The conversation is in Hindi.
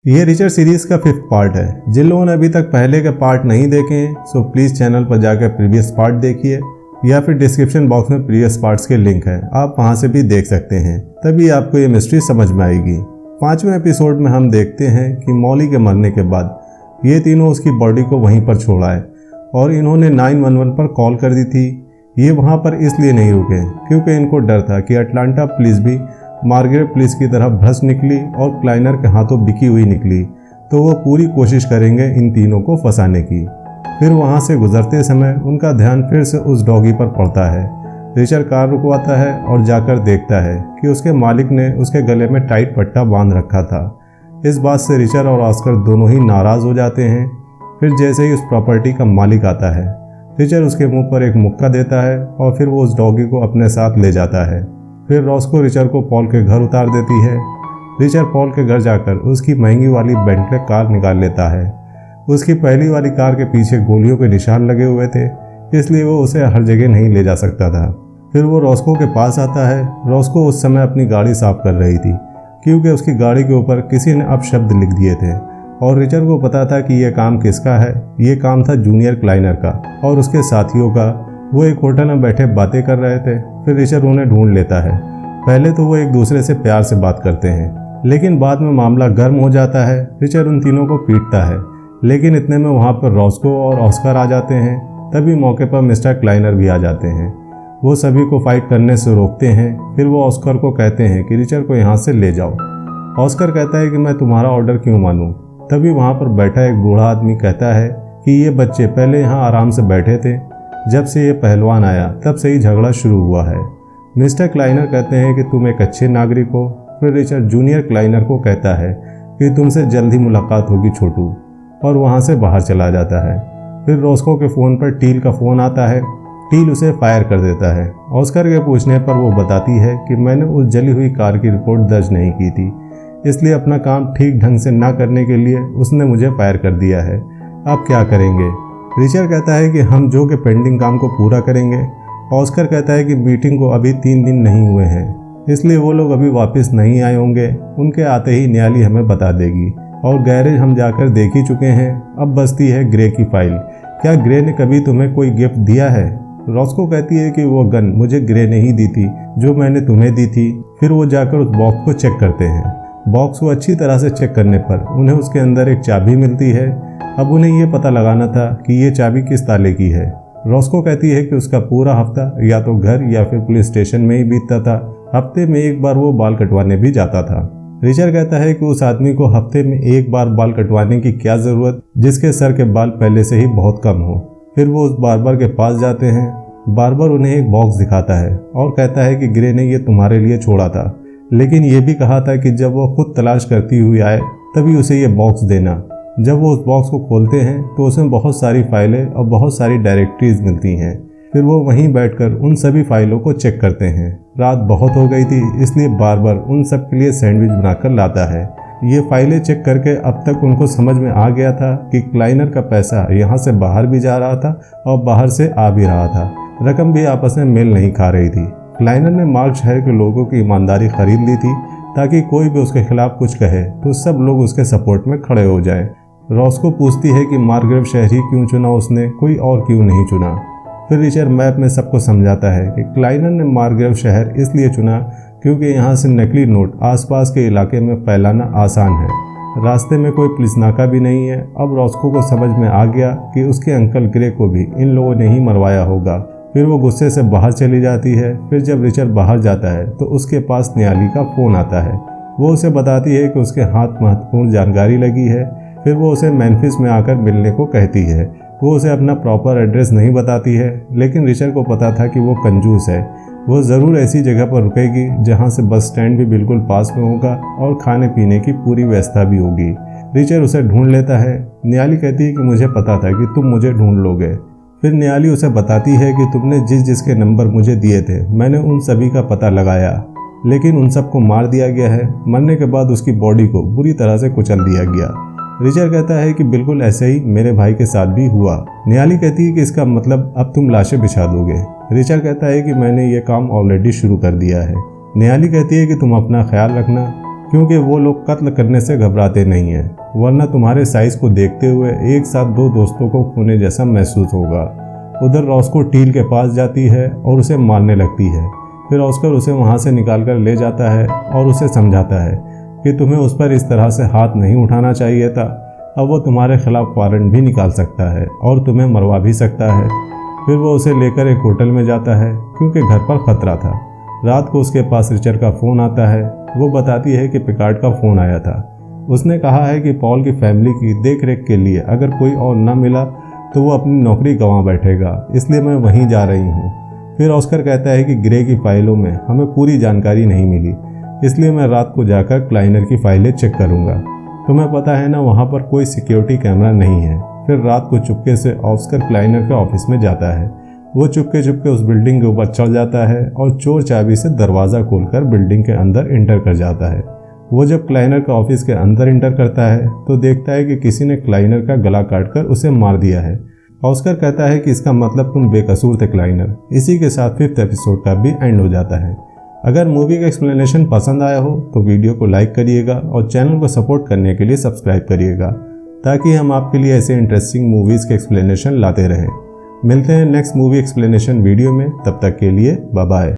ये रिचर्ड सीरीज का 5th पार्ट है। जिन लोगों ने अभी तक पहले के पार्ट नहीं देखे हैं सो प्लीज़ चैनल पर जाकर प्रीवियस पार्ट देखिए या फिर डिस्क्रिप्शन बॉक्स में प्रीवियस पार्ट्स के लिंक है, आप वहां से भी देख सकते हैं, तभी आपको ये मिस्ट्री समझ में आएगी। 5वें एपिसोड में हम देखते हैं कि मॉली के मरने के बाद ये तीनों उसकी बॉडी को वहीं पर छोड़ा है और इन्होंने 911 पर कॉल कर दी थी। ये वहाँ पर इसलिए नहीं रुके क्योंकि इनको डर था कि अटलांटा पुलिस भी मार्गरेट पुलिस की तरह भ्रष्ट निकली और क्लाइनर के हाथों बिकी हुई निकली, तो वो पूरी कोशिश करेंगे इन तीनों को फंसाने की। फिर वहाँ से गुजरते समय उनका ध्यान फिर से उस डॉगी पर पड़ता है। रिचर्ड कार रुकवाता है और जाकर देखता है कि उसके मालिक ने उसके गले में टाइट पट्टा बांध रखा था। इस बात से रिचर्ड और ऑस्कर दोनों ही नाराज़ हो जाते हैं। फिर जैसे ही उस प्रॉपर्टी का मालिक आता है, रिचर्ड उसके मुंह पर एक मुक्का देता है और फिर वो उस डॉगी को अपने साथ ले जाता है। फिर रॉस्को रिचर्ड को पॉल के घर उतार देती है। रिचर्ड पॉल के घर जाकर उसकी महंगी वाली बेंटले कार निकाल लेता है। उसकी पहली वाली कार के पीछे गोलियों के निशान लगे हुए थे, इसलिए वो उसे हर जगह नहीं ले जा सकता था। फिर वो रॉस्को के पास आता है। रॉस्को उस समय अपनी गाड़ी साफ कर रही थी क्योंकि उसकी गाड़ी के ऊपर किसी ने अपशब्द लिख दिए थे और रिचर्ड को पता था कि यह काम किसका है। ये काम था जूनियर क्लाइनर का और उसके साथियों का। वो एक होटल में बैठे बातें कर रहे थे। फिर रिचर्ड उन्हें ढूंढ लेता है। पहले तो वो एक दूसरे से प्यार से बात करते हैं, लेकिन बाद में मामला गर्म हो जाता है। रिचर्ड उन तीनों को पीटता है, लेकिन इतने में वहाँ पर रॉस्को और ऑस्कर आ जाते हैं। तभी मौके पर मिस्टर क्लाइनर भी आ जाते हैं। वो सभी को फाइट करने से रोकते हैं। फिर वो ऑस्कर को कहते हैं कि रिचर्ड को यहाँ से ले जाओ। ऑस्कर कहता है कि मैं तुम्हारा ऑर्डर क्यों मानूं। तभी वहाँ पर बैठा एक बूढ़ा आदमी कहता है कि ये बच्चे पहले यहाँ आराम से बैठे थे, जब से ये पहलवान आया तब से ही झगड़ा शुरू हुआ है। मिस्टर क्लाइनर कहते हैं कि तुम एक अच्छे नागरिक हो। फिर रिचर्ड जूनियर क्लाइनर को कहता है कि तुमसे जल्द ही मुलाकात होगी छोटू, और वहाँ से बाहर चला जाता है। फिर रॉस्को के फ़ोन पर टील का फ़ोन आता है। टील उसे फायर कर देता है। ऑस्कर के पूछने पर वो बताती है कि मैंने उस जली हुई कार की रिपोर्ट दर्ज नहीं की थी, इसलिए अपना काम ठीक ढंग से ना करने के लिए उसने मुझे फायर कर दिया है। अब क्या करेंगे? रिचर्ड कहता है कि हम जो के पेंडिंग काम को पूरा करेंगे। ऑस्कर कहता है कि मीटिंग को अभी 3 दिन नहीं हुए हैं, इसलिए वो लोग अभी वापस नहीं आए होंगे। उनके आते ही न्याली हमें बता देगी, और गैरेज हम जाकर देख ही चुके हैं। अब बचती है ग्रे की फाइल। क्या ग्रे ने कभी तुम्हें कोई गिफ्ट दिया है? रॉस्को कहती है कि वो गन मुझे ग्रे ने ही दी थी जो मैंने तुम्हें दी थी। फिर वो जाकर उस बॉक्स को चेक करते हैं। बॉक्स को अच्छी तरह से चेक करने पर उन्हें उसके अंदर एक चाबी मिलती है। अब उन्हें ये पता लगाना था कि ये चाबी किस ताले की है। रॉस्को कहती है कि उसका पूरा हफ्ता या तो घर या फिर पुलिस स्टेशन में ही बीतता था। हफ्ते में एक बार वो बाल कटवाने भी जाता था। रिचर्ड कहता है कि उस आदमी को हफ्ते में एक बार बाल कटवाने की क्या जरूरत, जिसके सर के बाल पहले से ही बहुत कम हो। फिर वो उस बार्बर के पास जाते हैं। बार्बर उन्हें एक बॉक्स दिखाता है और कहता है कि ग्रे ने ये तुम्हारे लिए छोड़ा था, लेकिन ये भी कहा था कि जब वो खुद तलाश करती हुई आए तभी उसे ये बॉक्स देना। जब वो उस बॉक्स को खोलते हैं तो उसमें बहुत सारी फाइलें और बहुत सारी डायरेक्टरीज मिलती हैं। फिर वो वहीं बैठकर उन सभी फाइलों को चेक करते हैं। रात बहुत हो गई थी, इसलिए बार्बर उन सब के लिए सैंडविच बनाकर लाता है। ये फाइलें चेक करके अब तक उनको समझ में आ गया था कि क्लाइनर का पैसा यहाँ से बाहर भी जा रहा था और बाहर से आ भी रहा था। रकम भी आपस में मेल नहीं खा रही थी। क्लाइनर ने मार्ग शहर के लोगों की ईमानदारी खरीद ली थी ताकि कोई भी उसके खिलाफ कुछ कहे तो सब लोग उसके सपोर्ट में खड़े हो जाएं। रॉस्को पूछती है कि मार्गरेट शहर ही क्यों चुना उसने, कोई और क्यों नहीं चुना। फिर रिचर्ड मैप में सबको समझाता है कि क्लाइनर ने मार्गरेट शहर इसलिए चुना क्योंकि यहाँ से नकली नोट आसपास के इलाके में फैलाना आसान है। रास्ते में कोई पुलिस नाका भी नहीं है। अब रॉस्को को समझ में आ गया कि उसके अंकल ग्रे को भी इन लोगों ने ही मरवाया होगा। फिर वो गुस्से से बाहर चली जाती है। फिर जब रिचर्ड बाहर जाता है तो उसके पास न्याली का फ़ोन आता है। वो उसे बताती है कि उसके हाथ महत्वपूर्ण जानकारी लगी है। फिर वो उसे मेम्फिस में आकर मिलने को कहती है। वो उसे अपना प्रॉपर एड्रेस नहीं बताती है, लेकिन रिचर्ड को पता था कि वो कंजूस है। वो ज़रूर ऐसी जगह पर रुकेगी जहाँ से बस स्टैंड भी बिल्कुल पास में होगा और खाने पीने की पूरी व्यवस्था भी होगी। रिचर्ड उसे ढूंढ लेता है। न्याली कहती है कि मुझे पता था कि तुम मुझे ढूंढ लोगे। फिर न्याली उसे बताती है कि तुमने जिसके नंबर मुझे दिए थे मैंने उन सभी का पता लगाया, लेकिन उन सबको मार दिया गया है। मरने के बाद उसकी बॉडी को बुरी तरह से कुचल दिया गया। रिचर्ड कहता है कि बिल्कुल ऐसे ही मेरे भाई के साथ भी हुआ। न्याली कहती है कि इसका मतलब अब तुम लाशें बिछा दोगे। रिचर्ड कहता है कि मैंने ये काम ऑलरेडी शुरू कर दिया है। न्याली कहती है कि तुम अपना ख्याल रखना। क्योंकि वो लोग कत्ल करने से घबराते नहीं हैं, वरना तुम्हारे साइज को देखते हुए एक साथ 2 दोस्तों को खोने जैसा महसूस होगा। उधर रॉस्को टील के पास जाती है और उसे मारने लगती है। फिर ऑस्कर उसे वहाँ से निकाल कर ले जाता है और उसे समझाता है कि तुम्हें उस पर इस तरह से हाथ नहीं उठाना चाहिए था। अब वो तुम्हारे खिलाफ वारंट भी निकाल सकता है और तुम्हें मरवा भी सकता है। फिर वो उसे लेकर एक होटल में जाता है क्योंकि घर पर खतरा था। रात को उसके पास रिचर का फ़ोन आता है। वो बताती है कि पिकार्ड का फ़ोन आया था। उसने कहा है कि पॉल की फैमिली की देख रेख के लिए अगर कोई और न मिला तो वो अपनी नौकरी गंवा बैठेगा, इसलिए मैं वहीं जा रही हूँ। फिर ऑस्कर कहता है कि ग्रे की फाइलों में हमें पूरी जानकारी नहीं मिली, इसलिए मैं रात को जाकर क्लाइनर की फाइलें चेक करूँगा। तुम्हें पता है ना, वहाँ पर कोई सिक्योरिटी कैमरा नहीं है। फिर रात को चुपके से ऑस्कर क्लाइनर के ऑफिस में जाता है। वो चुपके चुपके उस बिल्डिंग के ऊपर चढ़ जाता है और चोर चाबी से दरवाज़ा खोलकर बिल्डिंग के अंदर इंटर कर जाता है। वो जब क्लाइनर के ऑफिस के अंदर इंटर करता है तो देखता है कि किसी ने क्लाइनर का गला काटकर उसे मार दिया है। ऑस्कर कहता है कि इसका मतलब तुम बेकसूर थे क्लाइनर। इसी के साथ 5th एपिसोड का भी एंड हो जाता है। अगर मूवी का एक्सप्लेनेशन पसंद आया हो तो वीडियो को लाइक करिएगा और चैनल को सपोर्ट करने के लिए सब्सक्राइब करिएगा, ताकि हम आपके लिए ऐसे इंटरेस्टिंग मूवीज़ के एक्सप्लेनेशन लाते रहें। मिलते हैं नेक्स्ट मूवी एक्सप्लेनेशन वीडियो में, तब तक के लिए बाय बाय।